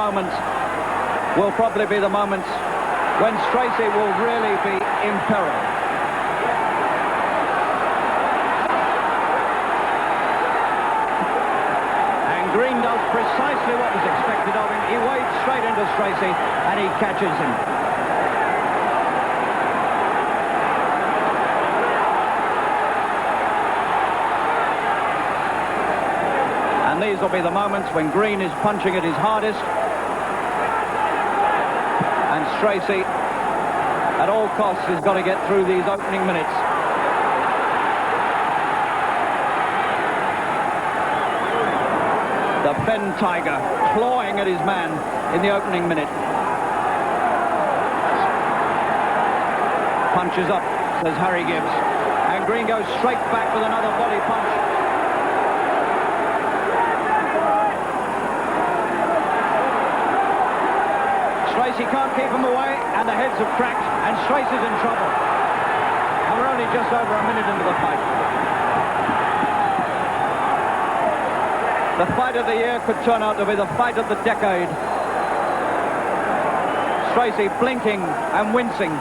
moment will probably be the moment when Stracey will really be in peril. And Green does precisely what was expected of him. He wades straight into Stracey and he catches him. And these will be the moments when Green is punching at his hardest. And Stracey, at all costs, has got to get through these opening minutes. The Fen Tiger clawing at his man in the opening minute. Punches up, says Harry Gibbs. And Green goes straight back with another body punch. Stracey can't keep him away, and the heads have cracked, and Stracey's in trouble. And we're only just over a minute into the fight. The fight of the year could turn out to be the fight of the decade. Stracey blinking and wincing.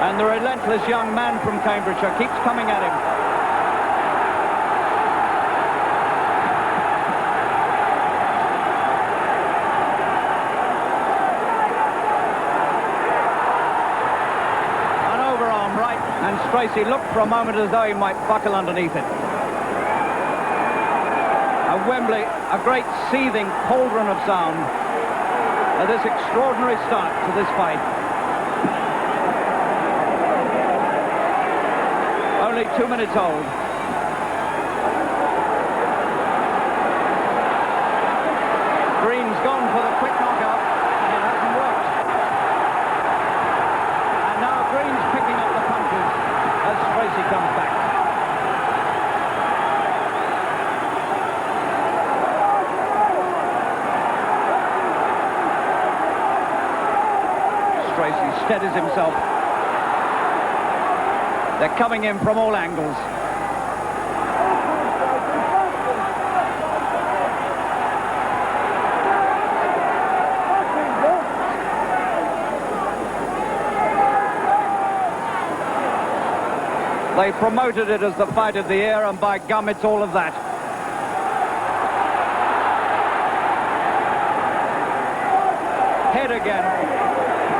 And the relentless young man from Cambridgeshire keeps coming at him. And Stracey looked for a moment as though he might buckle underneath it. And Wembley, a great seething cauldron of sound at this extraordinary start to this fight. Only 2 minutes old. Green's gone for the quick knockout, and it hasn't worked. And now Green's picking up the punches as Stracey comes back. Stracey steadies himself. They're coming in from all angles. They promoted it as the fight of the year, and by gum, it's all of that. Head again.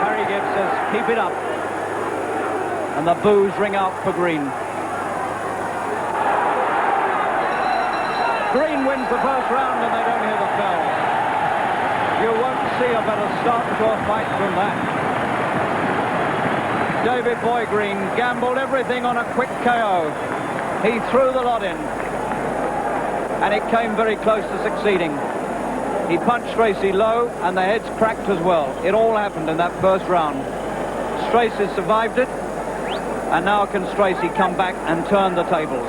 Harry Gibbs says, keep it up. And the boos ring out for Green. Green wins the first round, and they don't hear the bell. You won't see a better start to a fight than that. David Boy Green gambled everything on a quick KO. He threw the lot in. And it came very close to succeeding. He punched Stracey low, and the heads cracked as well. It all happened in that first round. Stracey survived it. And now can Stracey come back and turn the tables?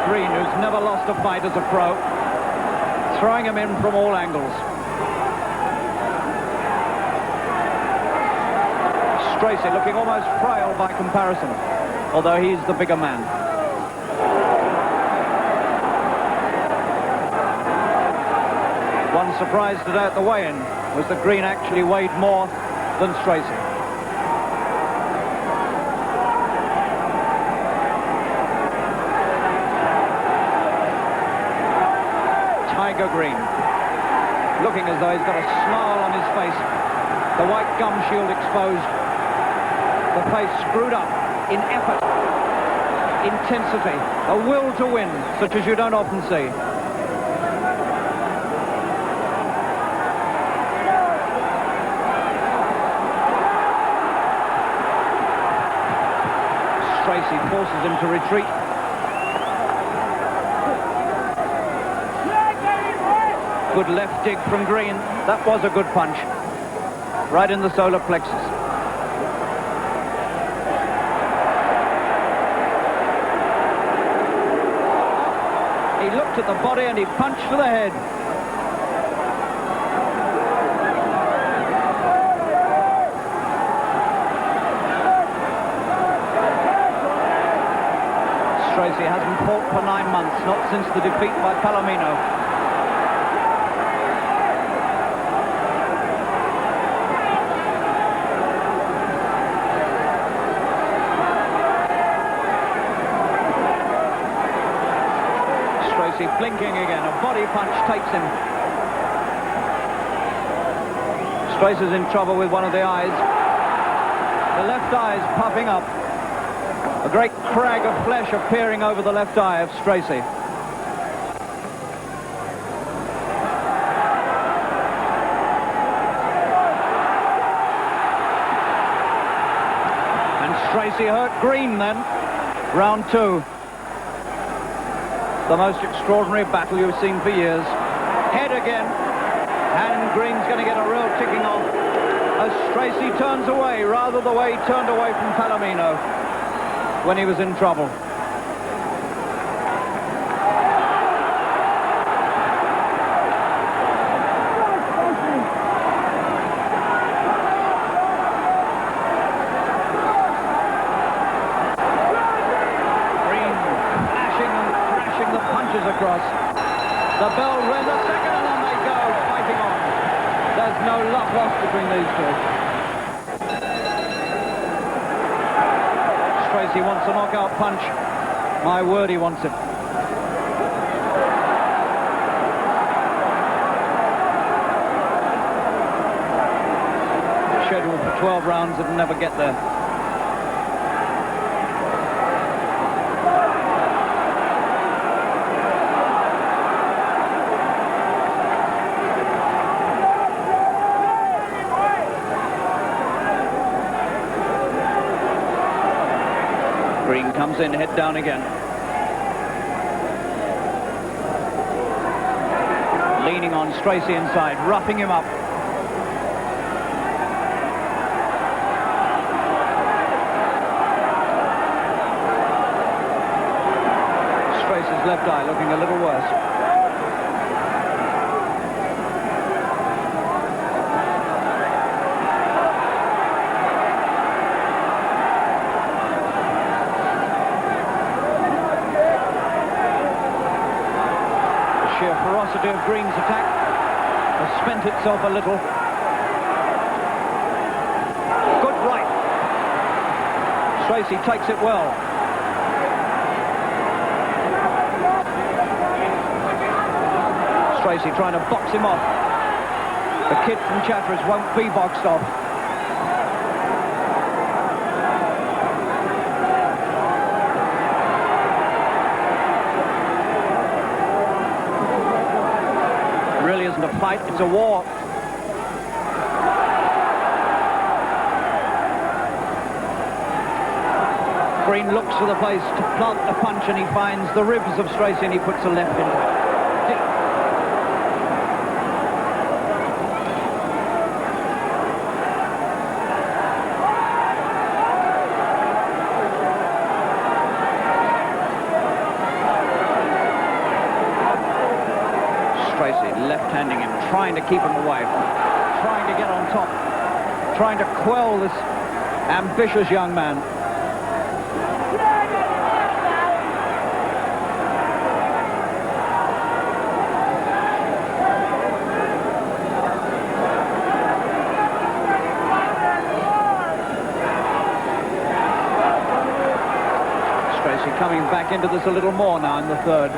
Green, who's never lost a fight as a pro, throwing him in from all angles. Stracey looking almost frail by comparison, although he's the bigger man. One surprise today at the weigh-in was that Green actually weighed more than Stracey. Tiger Green, looking as though he's got a smile on his face, the white gum shield exposed, the face screwed up in effort, intensity, a will to win such as you don't often see. Stracey forces him to retreat. Good left dig from Green. That was a good punch. right in the solar plexus. He looked at the body and he punched for the head. Stracey hasn't fought for 9 months, not since the defeat by Palomino. Stracey blinking again, a body punch takes him. Stracey's in trouble with one of the eyes. The left eye is puffing up. A great crag of flesh appearing over the left eye of Stracey. And Stracey hurt Green then. Round 2. The most extraordinary battle you've seen for years. Head again. And Green's going to get a real ticking off as Stracey turns away, rather the way he turned away from Palomino when he was in trouble. Green flashing and crashing the punches across. The bell rings a second and then they go fighting on. There's no love lost between these two. Stracey wants a knockout punch. My word, he wants it. Scheduled for 12 rounds, it'll never get there. Green comes in, head down again. Leaning on Stracey inside, roughing him up. Stracey's left eye looking a little worse. The ferocity of Green's attack has spent itself a little. Good right. Stracey takes it well. Stracey trying to box him off. The kid from Chatteris won't be boxed off. Really isn't a fight, it's a war. Green looks for the place to plant the punch and he finds the ribs of Stracey and he puts a left into it. Stracey left-handing him, trying to keep him away, trying to get on top, trying to quell this ambitious young man. Stracey coming back into this a little more now in the third.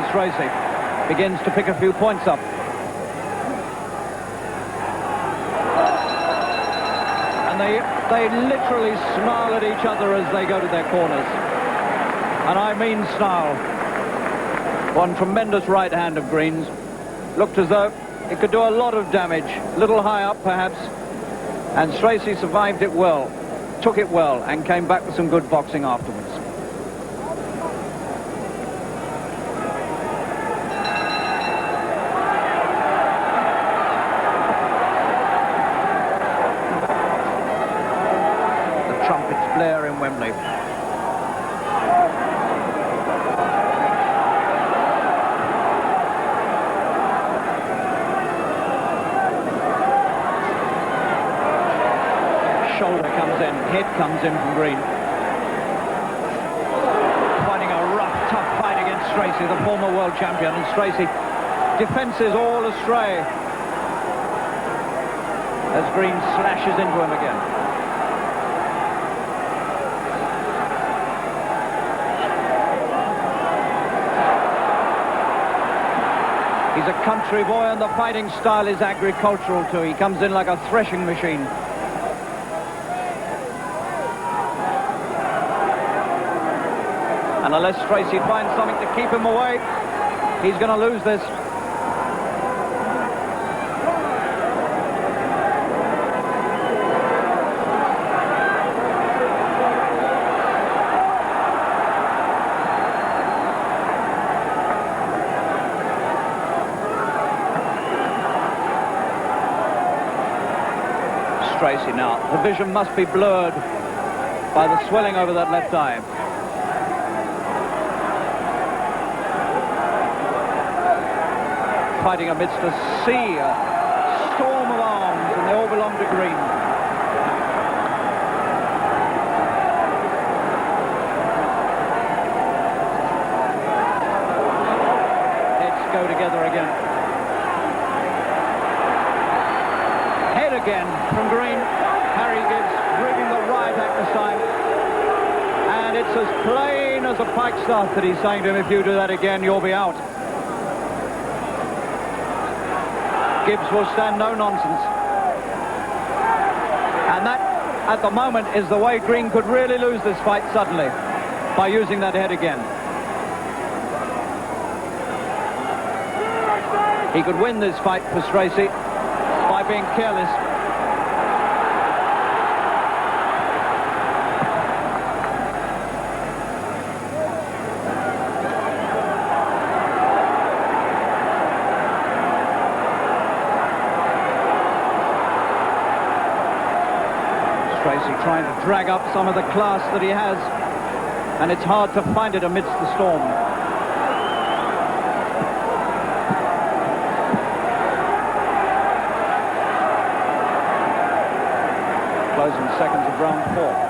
Stracey begins to pick a few points up. And they literally snarl at each other as they go to their corners. And I mean snarl. One tremendous right hand of Green's. Looked as though It could do a lot of damage. A little high up, perhaps. And Stracey survived it well, took it well, and came back with some good boxing afterwards. The trumpets blare in Wembley. Shoulder comes in, head comes in from Green. Fighting a rough, tough fight against Stracey, the former world champion, and Stracey defences all astray as Green slashes into him again. He's a country boy and the fighting style is agricultural too. He comes in like a threshing machine. And unless Stracey finds something to keep him away, he's going to lose this. Stracey now. The vision must be blurred by the swelling over that left eye. Fighting amidst a sea, a storm of arms, and they all belong to Green. Heads go together again. Head again from Green. Harry Gibbs bringing the right act this time. And it's as plain as a pikestaff that he's saying to him, if you do that again, you'll be out. Gibbs will stand no nonsense. And that, at the moment, is the way Green could really lose this fight suddenly, by using that head again. He could win this fight for Stracey by being careless. Stracey trying to drag up some of the class that he has, and it's hard to find it amidst the storm. Closing seconds of round 4.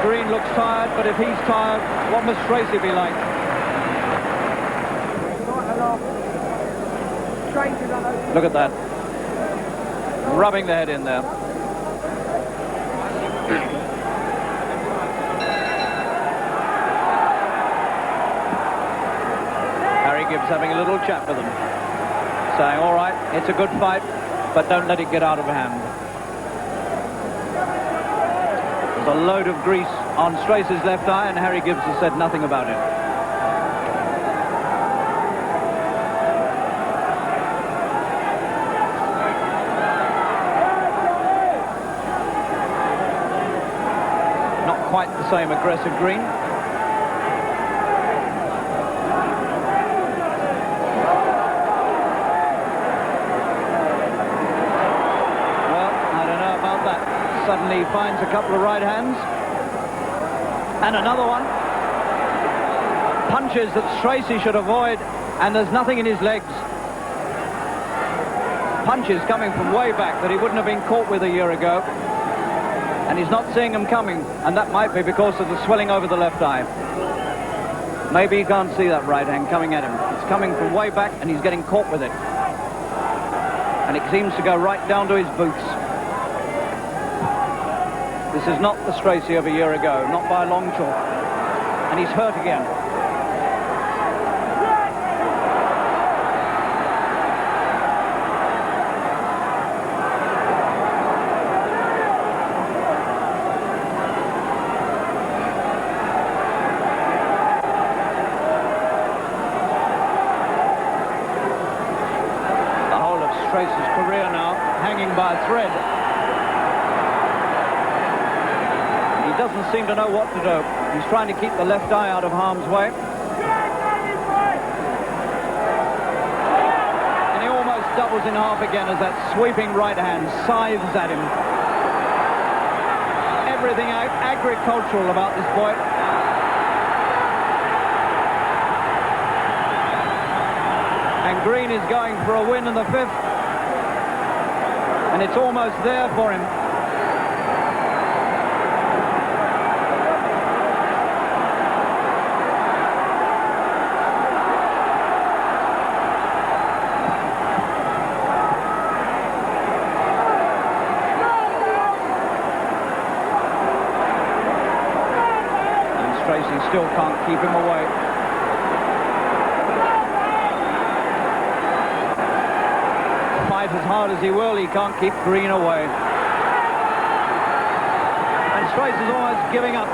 Green looks tired, but if he's tired, what must Stracey be like? Look at that. Rubbing the head in there. Harry Gibbs having a little chat with them, saying, all right, it's a good fight, but don't let it get out of hand. There's a load of grease on Stracey's left eye, and Harry Gibbs has said nothing about it. Not quite the same aggressive Green. Well, I don't know about that. Suddenly he finds a couple of right hands. And another one. Punches that Stracey should avoid, and there's nothing in his legs. Punches coming from way back that he wouldn't have been caught with a year ago. And he's not seeing them coming, and that might be because of the swelling over the left eye. Maybe he can't see that right hand coming at him. It's coming from way back, and he's getting caught with it. And it seems to go right down to his boots. This is not the Stracey of a year ago, not by a long chalk. And he's hurt again. by a thread. He doesn't seem to know what to do. He's trying to keep the left eye out of harm's way. And he almost doubles in half again as that sweeping right hand scythes at him. Everything agricultural about this boy. And Green is going for a win in the 5th. And it's almost there for him. Stracey still can't keep him away. Fight as hard as he will, he can't keep Green away. And Stracey's almost giving up.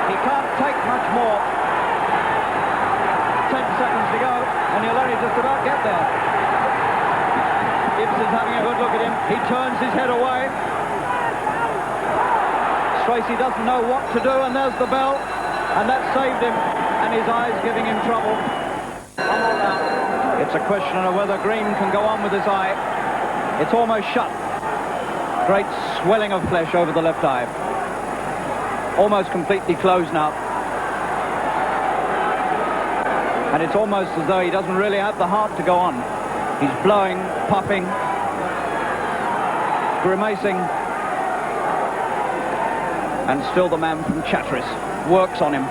He can't take much more. 10 seconds to go, and he'll only just about get there. Gibbs is having a good look at him. He turns his head away. Stracey doesn't know what to do, and there's the bell, and that saved him, and his eye's giving him trouble. It's a question of whether Green can go on with his eye. It's almost shut. Great swelling of flesh over the left eye. Almost completely closed now. And it's almost as though he doesn't really have the heart to go on. He's blowing, puffing, grimacing. And still the man from Chatteris works on him.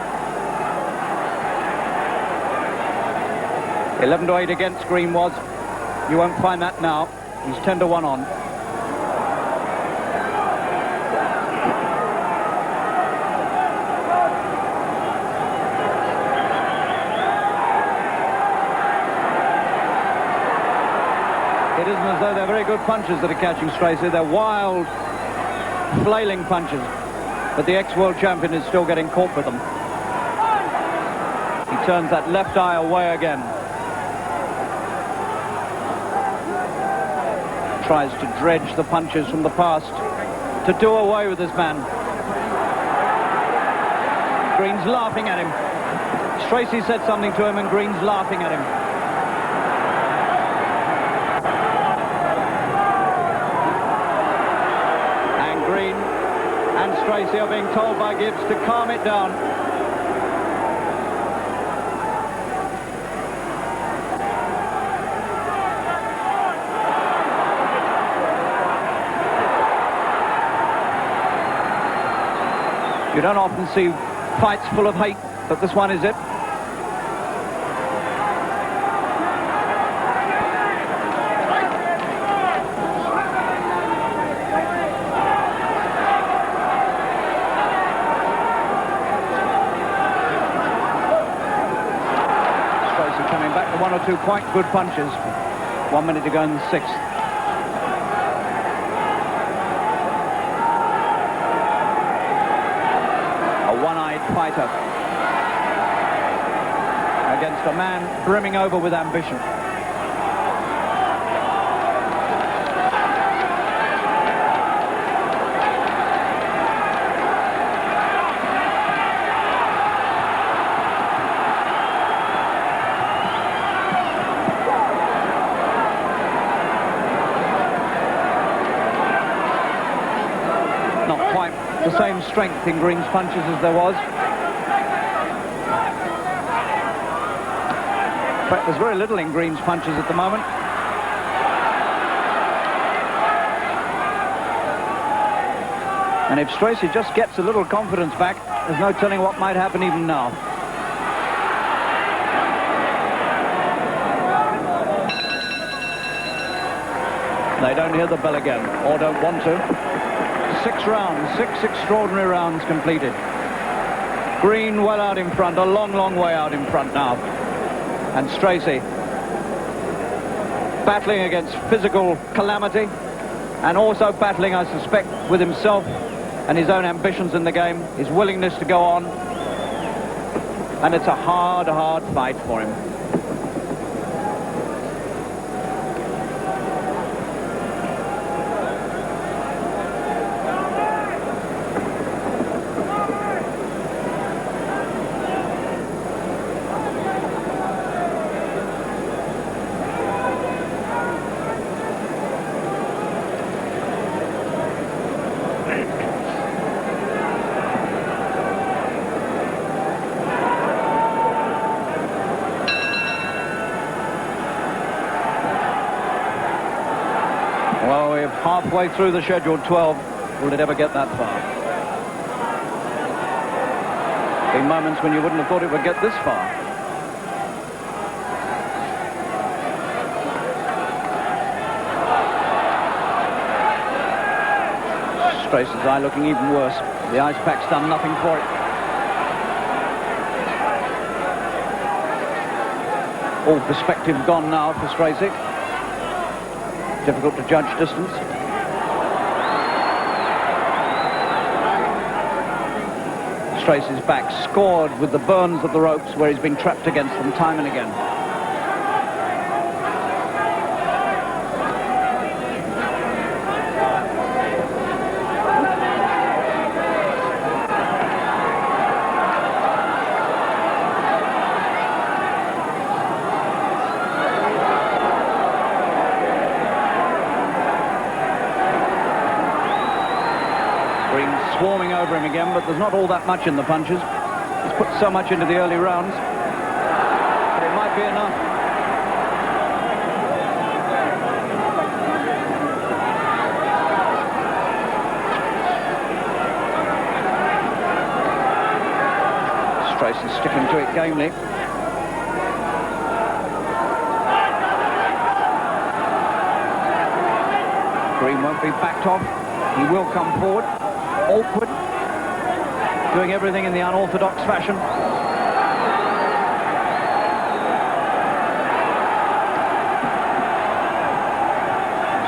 11-8 against Green was. You won't find that now. He's 10-1 on. It isn't as though they're very good punches that are catching Stracey. They're wild, flailing punches. But the ex-world champion is still getting caught with them. He turns that left eye away again. Tries to dredge the punches from the past to do away with this man. Green's laughing at him. Stracey said something to him and Green's laughing at him. And Green and Stracey are being told by Gibbs to calm it down. You don't often see fights full of hate, but this one is it. One or two quite good punches. 1 minute to go in the 6th. A one-eyed fighter against a man brimming over with ambition. The same strength in Green's punches as there was. In fact, there's very little in Green's punches at the moment. And if Stracey just gets a little confidence back, there's no telling what might happen even now. They don't hear the bell again, or don't want to. 6 rounds, 6 extraordinary rounds completed. Green well out in front, a long, long way out in front now. And Stracey battling against physical calamity and also battling, I suspect, with himself and his own ambitions in the game, his willingness to go on. And it's a hard, hard fight for him. halfway through the scheduled 12. Will it ever get that far? Been moments when you wouldn't have thought it would get this far. Stracey's eye looking even worse. The ice pack's done nothing for it. All perspective gone now for Stracey. Difficult to judge distance. Stracey's back scored with the burns of the ropes where he's been trapped against them time and again. Swarming over him again, but there's not all that much in the punches. He's put so much into the early rounds, but it might be enough. Stracey sticking to it gamely. Green won't be backed off. He will come forward. Awkward, doing everything in the unorthodox fashion.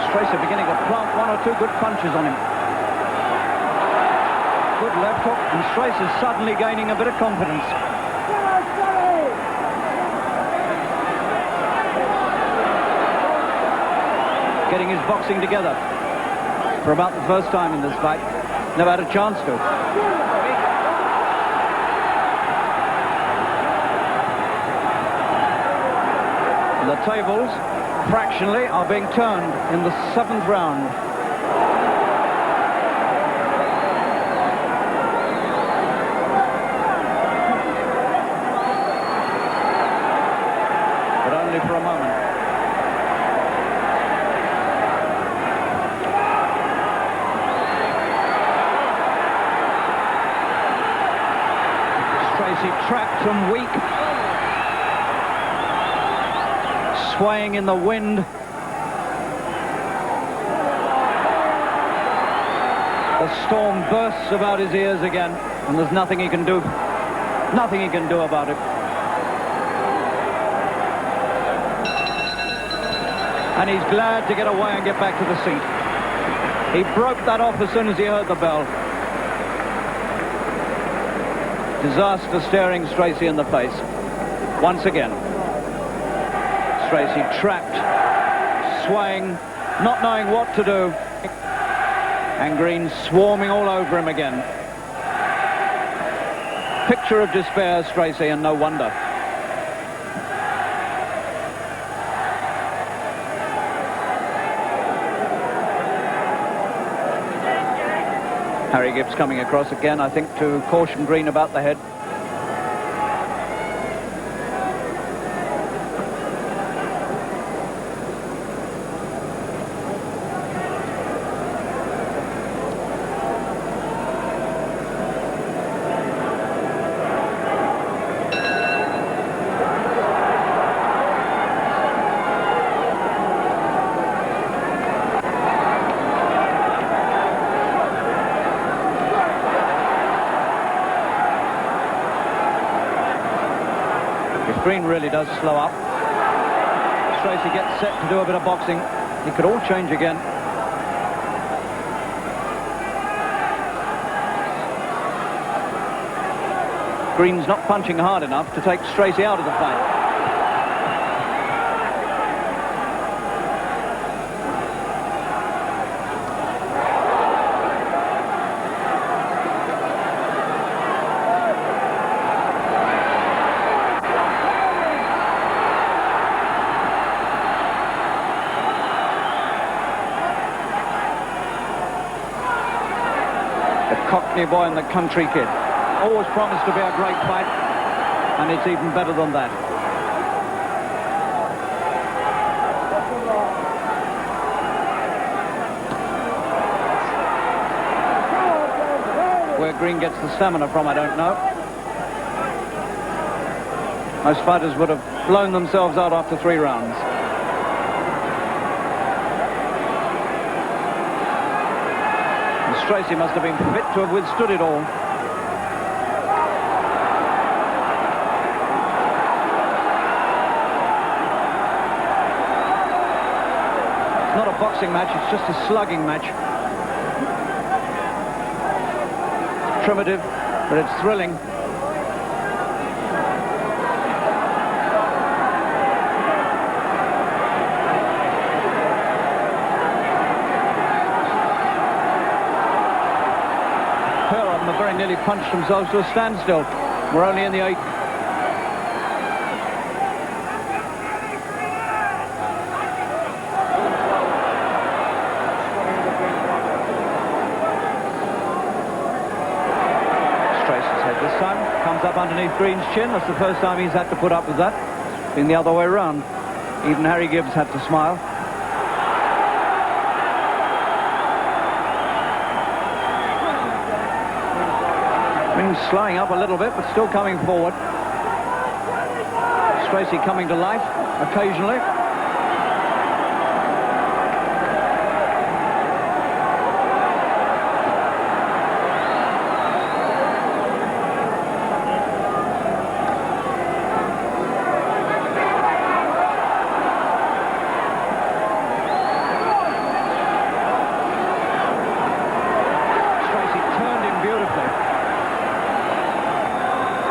Stracey beginning to plant one or two good punches on him. Good left hook, and Stracey's suddenly gaining a bit of confidence. Getting his boxing together for about the first time in this fight. Never had a chance to. The tables, fractionally, are being turned in the 7th round. But only for a moment. Stracey trapped and weak, swaying in the wind. The storm bursts about his ears again, and there's nothing he can do. Nothing he can do about it. And he's glad to get away and get back to the seat. He broke that off as soon as he heard the bell. Disaster staring Stracey in the face. Once again. Stracey trapped, swaying, not knowing what to do. And Green swarming all over him again. Picture of despair, Stracey, and no wonder. Harry Gibbs coming across again, I think, to caution Green about the head. Green really does slow up. Stracey gets set to do a bit of boxing. It could all change again. Green's not punching hard enough to take Stracey out of the fight. Cockney boy and the country kid. Always promised to be a great fight, and it's even better than that. Where Green gets the stamina from, I don't know. Most fighters would have blown themselves out after 3 rounds. And Stracey must have been fit to have withstood it all. It's not a boxing match, it's just a slugging match. It's primitive, but it's thrilling. Very nearly punched themselves to a standstill. We're only in the 8th. Stracey's head this time comes up underneath Green's chin. That's the first time he's had to put up with that. It's been the other way around. Even Harry Gibbs had to smile. Slowing up a little bit, but still coming forward. Stracey coming to life occasionally.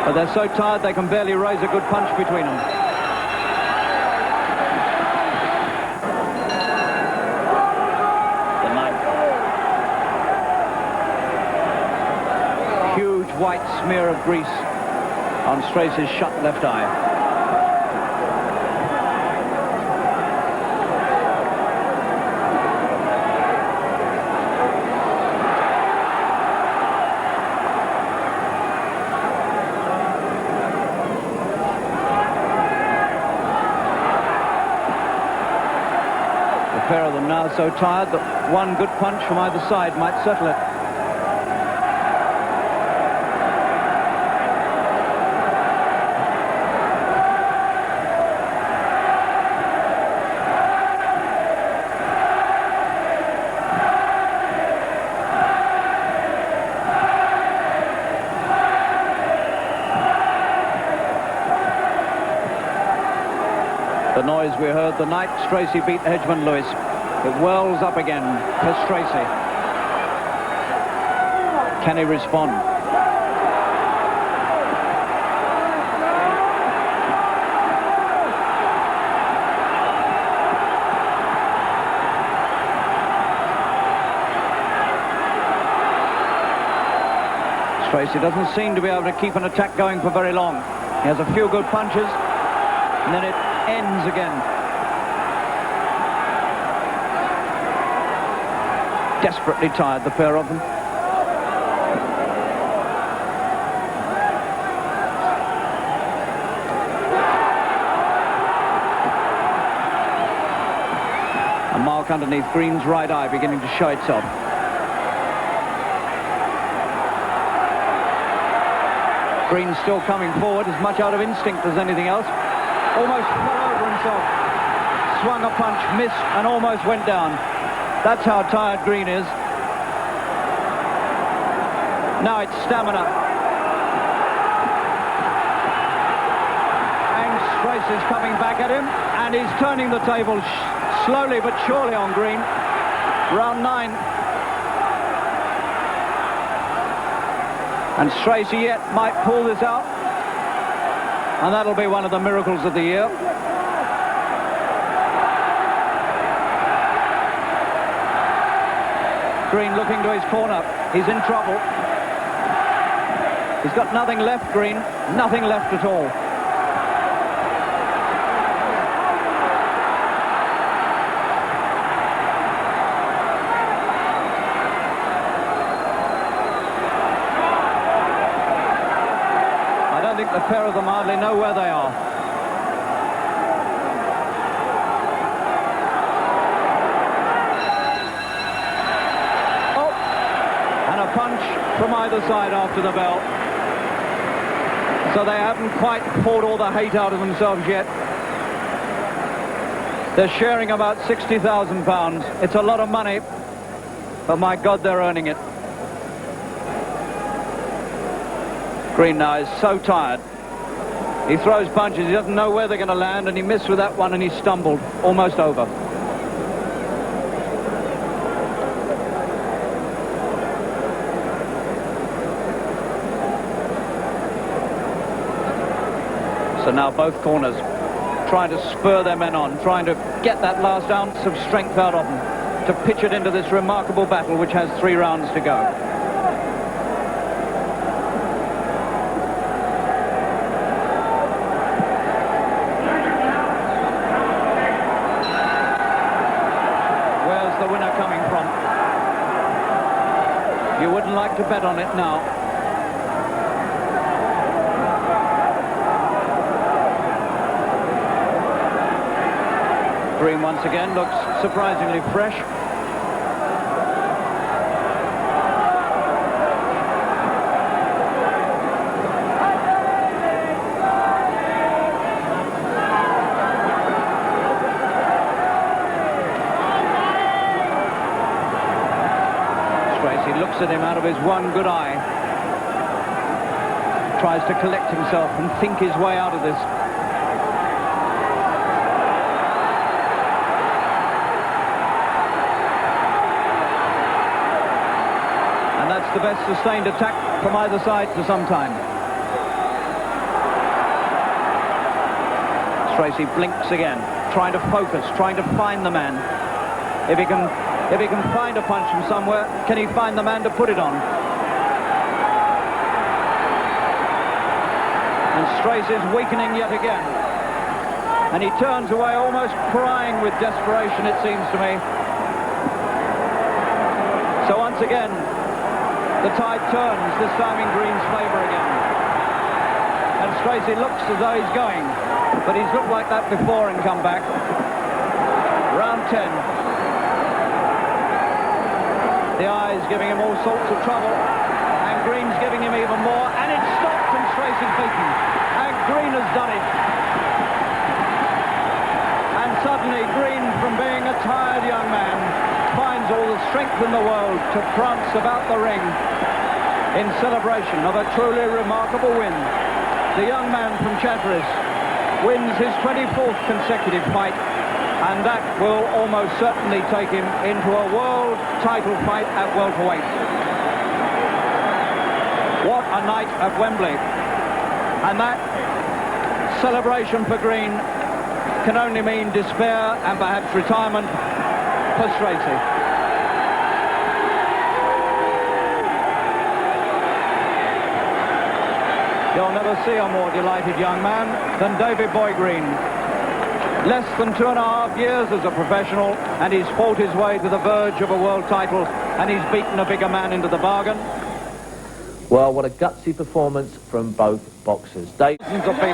But they're so tired they can barely raise a good punch between them. The 9th. Huge white smear of grease on Stracey's shut left eye. Pair of them now so tired that one good punch from either side might settle it. The noise we heard the night Stracey beat Hedgeman Lewis. It wells up again for Stracey. Can he respond? Stracey doesn't seem to be able to keep an attack going for very long. He has a few good punches, and then it ends again. Desperately tired, the pair of them. A mark underneath Green's right eye beginning to show itself. Green still coming forward, as much out of instinct as anything else. Almost fell over himself. Swung a punch, missed, and almost went down. That's how tired Green is. Now it's stamina. And Stracey's coming back at him, and he's turning the table slowly but surely on Green. Round 9. And Stracey yet might pull this out. And that'll be one of the miracles of the year. Green looking to his corner. He's in trouble. He's got nothing left, Green. Nothing left at all. I don't think the pair of them hardly know where they are. Punch from either side after the bell. So they haven't quite poured all the hate out of themselves yet. They're sharing about £60,000. It's a lot of money, but my God, they're earning it. Green now is so tired. He throws punches, he doesn't know where they're going to land, and he missed with that one and he stumbled. Almost over. So now both corners trying to spur their men on, trying to get that last ounce of strength out of them to pitch it into this remarkable battle which has 3 rounds to go. Where's the winner coming from? You wouldn't like to bet on it now. Green once again looks surprisingly fresh. Stracey looks at him out of his one good eye. Tries to collect himself and think his way out of this. That's the best sustained attack from either side for some time. Stracey blinks again, trying to focus, trying to find the man. If he can find a punch from somewhere, can he find the man to put it on? And Stracey's weakening yet again. And he turns away almost crying with desperation, it seems to me. So once again, the tide turns, this time in Green's favour again. And Stracey looks as though he's going, but he's looked like that before and come back. Round 10. The eye's giving him all sorts of trouble, and Green's giving him even more, and it's stopped and Stracey's beaten. And Green has done it. And suddenly Green, from being a tired young man, finds all the strength in the world to prance about the ring in celebration of a truly remarkable win. The young man from Chatteris wins his 24th consecutive fight, and that will almost certainly take him into a world title fight at welterweight. What a night at Wembley. And that celebration for Green can only mean despair and perhaps retirement for Stracey. You'll never see a more delighted young man than David Boy Green. Less than 2.5 years as a professional, and he's fought his way to the verge of a world title, and he's beaten a bigger man into the bargain. Well, what a gutsy performance from both boxers. Dozens of people